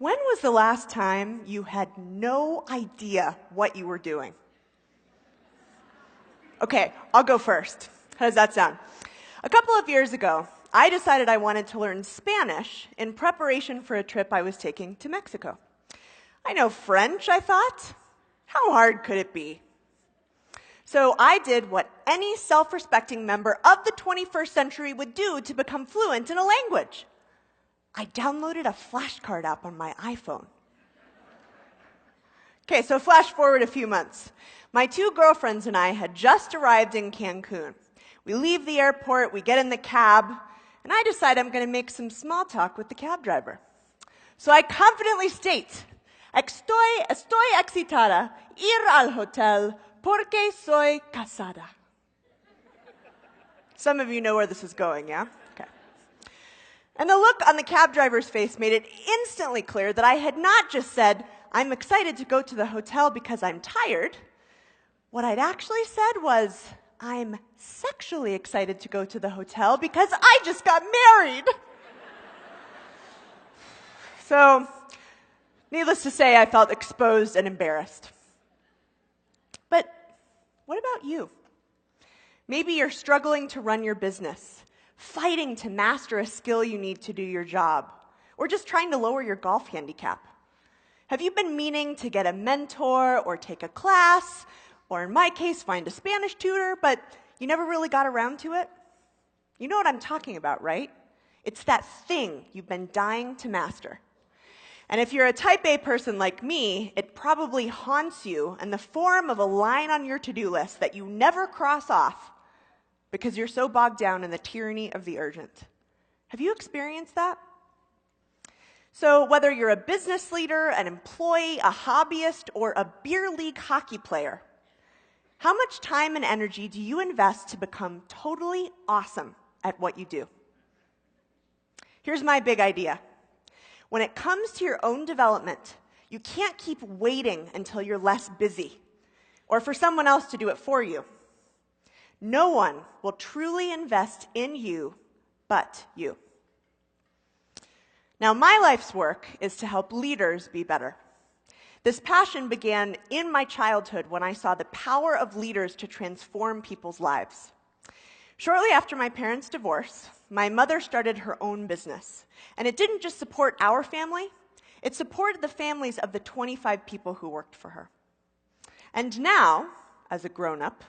When was the last time you had no idea what you were doing? Okay, I'll go first. How does that sound? A couple of years ago, I decided I wanted to learn Spanish in preparation for a trip I was taking to Mexico. I know French, I thought. How hard could it be? So I did what any self-respecting member of the 21st century would do to become fluent in a language. I downloaded a flashcard app on my iPhone. Okay, so flash forward a few months. My two girlfriends and I had just arrived in Cancun. We leave the airport, we get in the cab, and I decide I'm going to make some small talk with the cab driver. So I confidently state, estoy excitada ir al hotel porque soy casada. Some of you know where this is going, yeah? Okay. And the look on the cab driver's face made it instantly clear that I had not just said, I'm excited to go to the hotel because I'm tired. What I'd actually said was, I'm sexually excited to go to the hotel because I just got married. So, needless to say, I felt exposed and embarrassed. But what about you? Maybe you're struggling to run your business, fighting to master a skill you need to do your job, or just trying to lower your golf handicap. Have you been meaning to get a mentor or take a class, or in my case, find a Spanish tutor, but you never really got around to it? You know what I'm talking about, right? It's that thing you've been dying to master. And if you're a type A person like me, it probably haunts you in the form of a line on your to-do list that you never cross off because you're so bogged down in the tyranny of the urgent. Have you experienced that? So whether you're a business leader, an employee, a hobbyist, or a beer league hockey player, how much time and energy do you invest to become totally awesome at what you do? Here's my big idea. When it comes to your own development, you can't keep waiting until you're less busy or for someone else to do it for you. No one will truly invest in you but you. Now, my life's work is to help leaders be better. This passion began in my childhood when I saw the power of leaders to transform people's lives. Shortly after my parents' divorce, my mother started her own business. And it didn't just support our family, it supported the families of the 25 people who worked for her. And now, as a grown-up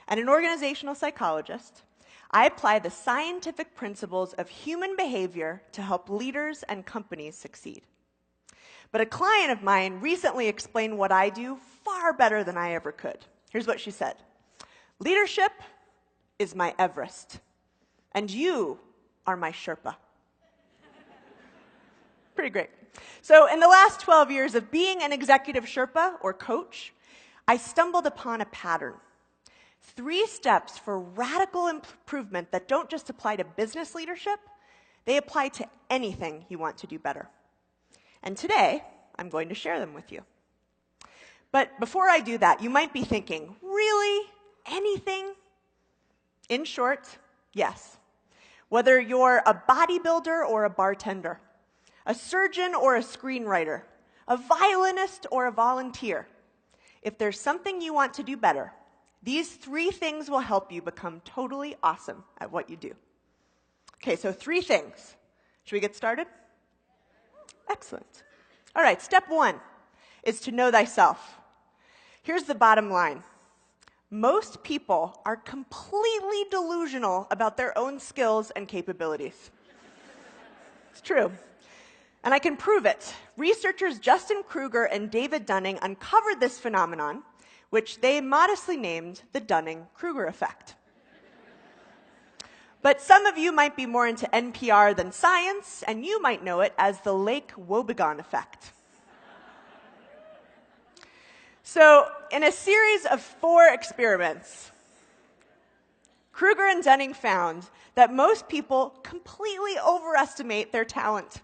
and an organizational psychologist, I apply the scientific principles of human behavior to help leaders and companies succeed. But a client of mine recently explained what I do far better than I ever could. Here's what she said. Leadership is my Everest, and you are my Sherpa. Pretty great. So in the last 12 years of being an executive Sherpa or coach, I stumbled upon a pattern. 3 steps for radical improvement that don't just apply to business leadership, they apply to anything you want to do better. And today, I'm going to share them with you. But before I do that, you might be thinking, really? Anything? In short, yes. Whether you're a bodybuilder or a bartender, a surgeon or a screenwriter, a violinist or a volunteer, if there's something you want to do better, these 3 things will help you become totally awesome at what you do. Okay, so 3 things. Should we get started? Excellent. All right, step 1 is to know thyself. Here's the bottom line. Most people are completely delusional about their own skills and capabilities. It's true. And I can prove it. Researchers Justin Kruger and David Dunning uncovered this phenomenon, which they modestly named the Dunning-Kruger effect. But some of you might be more into NPR than science, and you might know it as the Lake Wobegon effect. So, in a series of 4 experiments, Kruger and Dunning found that most people completely overestimate their talent.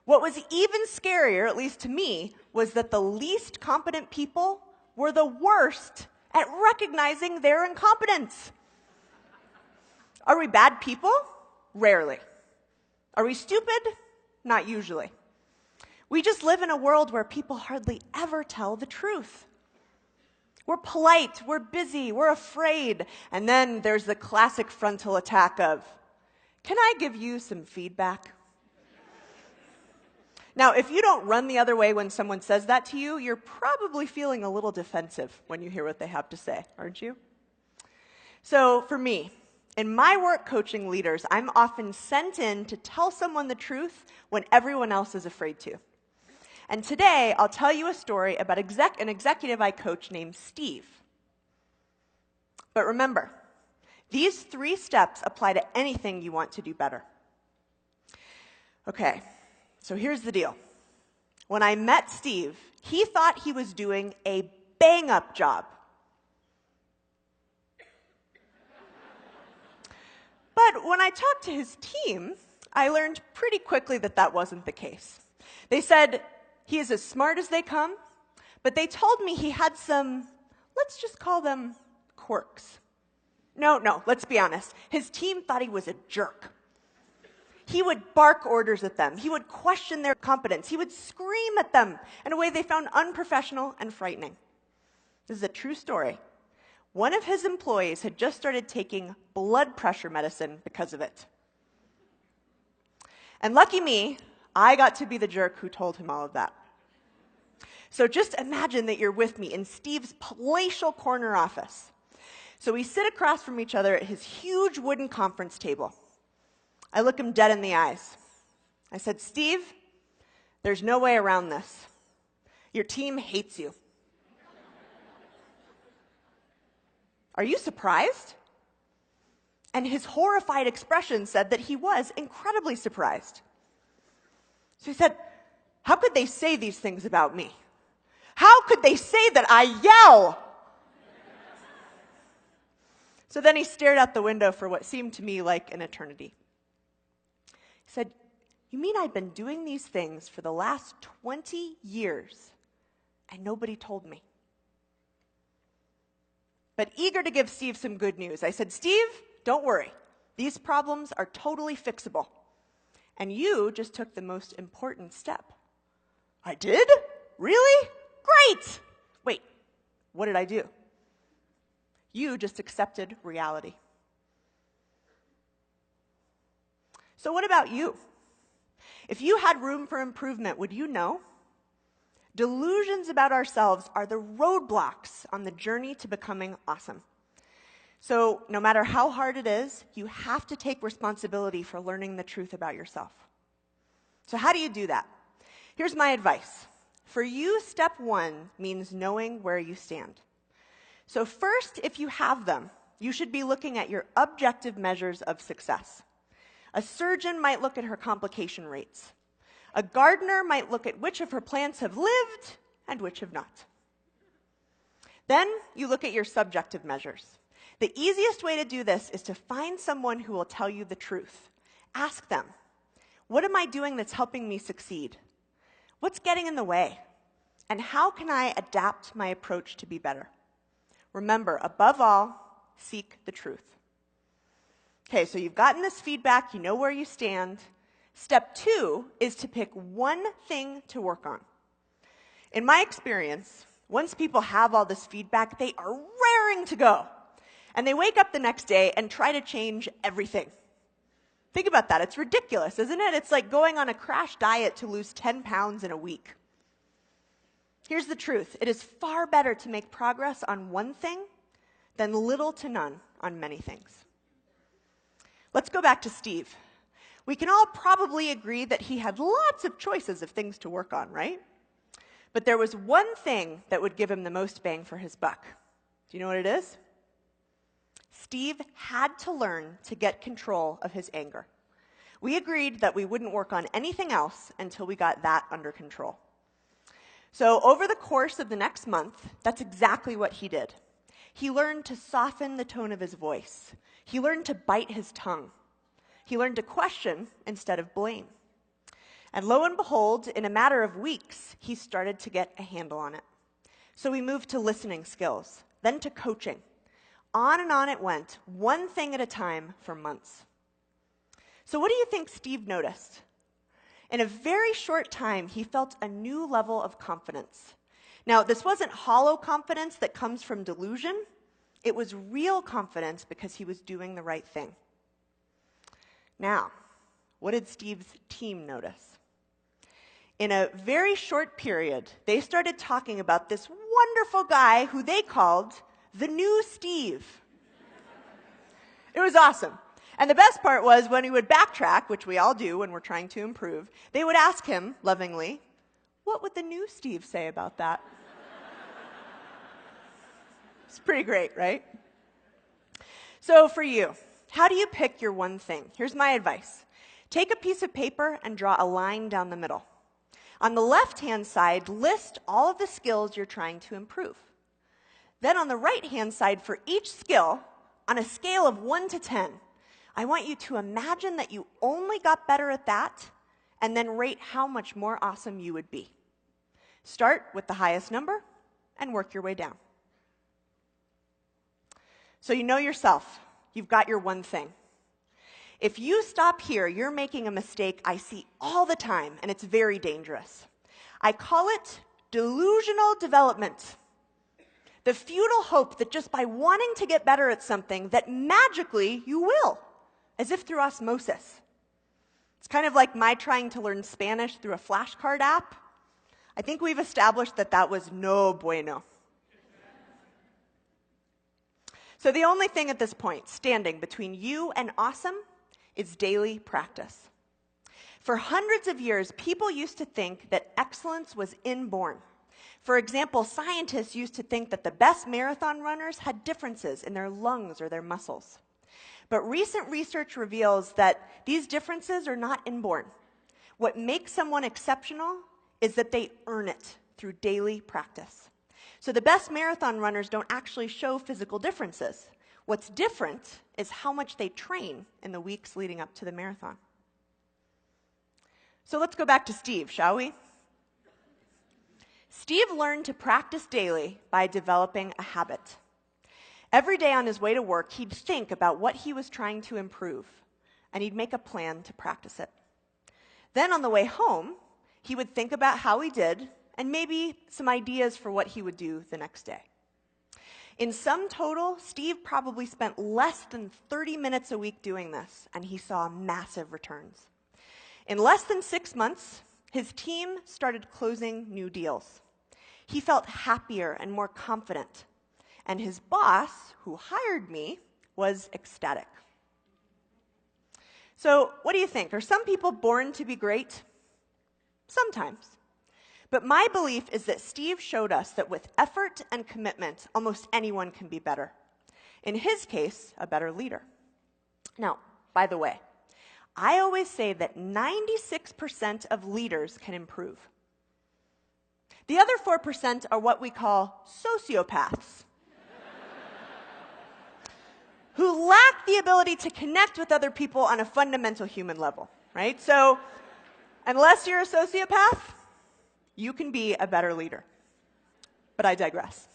What was even scarier, at least to me, was that the least competent people were the worst at recognizing their incompetence. Are we bad people? Rarely. Are we stupid? Not usually. We just live in a world where people hardly ever tell the truth. We're polite, we're busy, we're afraid, and then there's the classic frontal attack of, "Can I give you some feedback?" Now, if you don't run the other way when someone says that to you, you're probably feeling a little defensive when you hear what they have to say, aren't you? So for me, in my work coaching leaders, I'm often sent in to tell someone the truth when everyone else is afraid to. And today, I'll tell you a story about an executive I coach named Steve. But remember, these 3 steps apply to anything you want to do better. Okay, so here's the deal. When I met Steve, he thought he was doing a bang-up job. But when I talked to his team, I learned pretty quickly that that wasn't the case. They said he is as smart as they come, but they told me he had some, let's just call them quirks. No, let's be honest. His team thought he was a jerk. He would bark orders at them. He would question their competence. He would scream at them in a way they found unprofessional and frightening. This is a true story. One of his employees had just started taking blood pressure medicine because of it. And lucky me, I got to be the jerk who told him all of that. So just imagine that you're with me in Steve's palatial corner office. So we sit across from each other at his huge wooden conference table. I look him dead in the eyes. I said, "Steve, there's no way around this. Your team hates you." "Are you surprised?" And his horrified expression said that he was incredibly surprised. So he said, "How could they say these things about me? How could they say that I yell?" So then he stared out the window for what seemed to me like an eternity. He said, "You mean I've been doing these things for the last 20 years and nobody told me?" But eager to give Steve some good news, I said, "Steve, don't worry. These problems are totally fixable. And you just took the most important step." "I did? Really? Great!" "Wait, what did I do?" "You just accepted reality." So what about you? If you had room for improvement, would you know? Delusions about ourselves are the roadblocks on the journey to becoming awesome. So no matter how hard it is, you have to take responsibility for learning the truth about yourself. So how do you do that? Here's my advice. For you, step 1 means knowing where you stand. So first, if you have them, you should be looking at your objective measures of success. A surgeon might look at her complication rates. A gardener might look at which of her plants have lived and which have not. Then you look at your subjective measures. The easiest way to do this is to find someone who will tell you the truth. Ask them, what am I doing that's helping me succeed? What's getting in the way? And how can I adapt my approach to be better? Remember, above all, seek the truth. Okay, so you've gotten this feedback, you know where you stand. Step 2 is to pick one thing to work on. In my experience, once people have all this feedback, they are raring to go. And they wake up the next day and try to change everything. Think about that. It's ridiculous, isn't it? It's like going on a crash diet to lose 10 pounds in a week. Here's the truth. It is far better to make progress on one thing than little to none on many things. Let's go back to Steve. We can all probably agree that he had lots of choices of things to work on, right? But there was one thing that would give him the most bang for his buck. Do you know what it is? Steve had to learn to get control of his anger. We agreed that we wouldn't work on anything else until we got that under control. So over the course of the next month, that's exactly what he did. He learned to soften the tone of his voice. He learned to bite his tongue. He learned to question instead of blame. And lo and behold, in a matter of weeks, he started to get a handle on it. So we moved to listening skills, then to coaching. On and on it went, one thing at a time for months. So what do you think Steve noticed? In a very short time, he felt a new level of confidence. Now, this wasn't hollow confidence that comes from delusion. It was real confidence because he was doing the right thing. Now, what did Steve's team notice? In a very short period, they started talking about this wonderful guy who they called the new Steve. It was awesome. And the best part was when he would backtrack, which we all do when we're trying to improve, they would ask him lovingly, "What would the new Steve say about that?" It's pretty great, right? So for you, how do you pick your one thing? Here's my advice. Take a piece of paper and draw a line down the middle. On the left-hand side, list all of the skills you're trying to improve. Then on the right-hand side, for each skill, on a scale of 1 to 10, I want you to imagine that you only got better at that, and then rate how much more awesome you would be. Start with the highest number and work your way down. So you know yourself. You've got your one thing. If you stop here, you're making a mistake I see all the time, and it's very dangerous. I call it delusional development. The futile hope that just by wanting to get better at something, that magically you will, as if through osmosis. It's kind of like my trying to learn Spanish through a flashcard app. I think we've established that that was no bueno. So the only thing at this point standing between you and awesome is daily practice. For hundreds of years, people used to think that excellence was inborn. For example, scientists used to think that the best marathon runners had differences in their lungs or their muscles. But recent research reveals that these differences are not inborn. What makes someone exceptional is that they earn it through daily practice. So the best marathon runners don't actually show physical differences. What's different is how much they train in the weeks leading up to the marathon. So let's go back to Steve, shall we? Steve learned to practice daily by developing a habit. Every day on his way to work, he'd think about what he was trying to improve, and he'd make a plan to practice it. Then on the way home, he would think about how he did and maybe some ideas for what he would do the next day. In sum total, Steve probably spent less than 30 minutes a week doing this, and he saw massive returns. In less than 6 months, his team started closing new deals. He felt happier and more confident, and his boss, who hired me, was ecstatic. So what do you think? Are some people born to be great? Sometimes. But my belief is that Steve showed us that with effort and commitment, almost anyone can be better. In his case, a better leader. Now, by the way, I always say that 96% of leaders can improve. The other 4% are what we call sociopaths, who lack the ability to connect with other people on a fundamental human level, right? So, unless you're a sociopath, you can be a better leader. But I digress.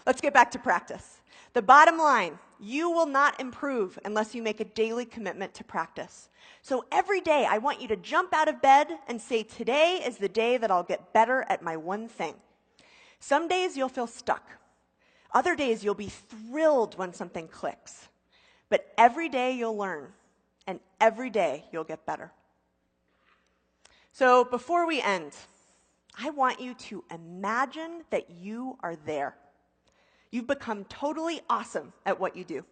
Let's get back to practice. The bottom line, you will not improve unless you make a daily commitment to practice. So every day, I want you to jump out of bed and say, today is the day that I'll get better at my one thing. Some days you'll feel stuck. Other days you'll be thrilled when something clicks. But every day you'll learn, and every day you'll get better. So before we end, I want you to imagine that you are there. You've become totally awesome at what you do.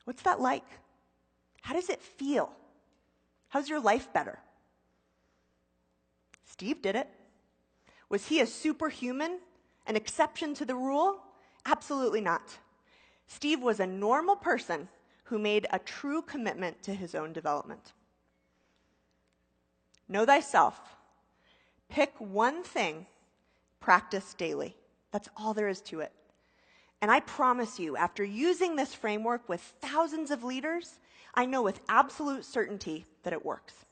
What's that like? How does it feel? How's your life better? Steve did it. Was he a superhuman, an exception to the rule? Absolutely not. Steve was a normal person who made a true commitment to his own development. Know thyself. Pick one thing, practice daily. That's all there is to it. And I promise you, after using this framework with thousands of leaders, I know with absolute certainty that it works.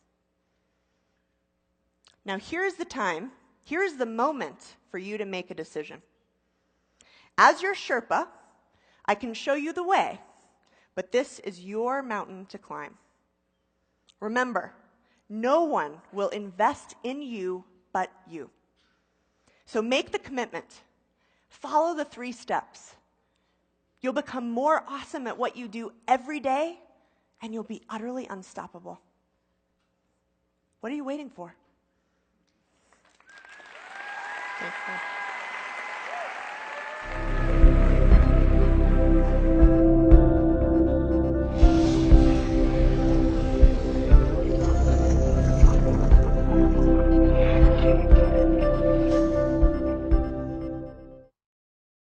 Now here's the moment for you to make a decision. As your Sherpa, I can show you the way, but this is your mountain to climb. Remember, No one will invest in you but you. So make the commitment. Follow the 3 steps. You'll become more awesome at what you do every day, and you'll be utterly unstoppable. What are you waiting for? Thanks,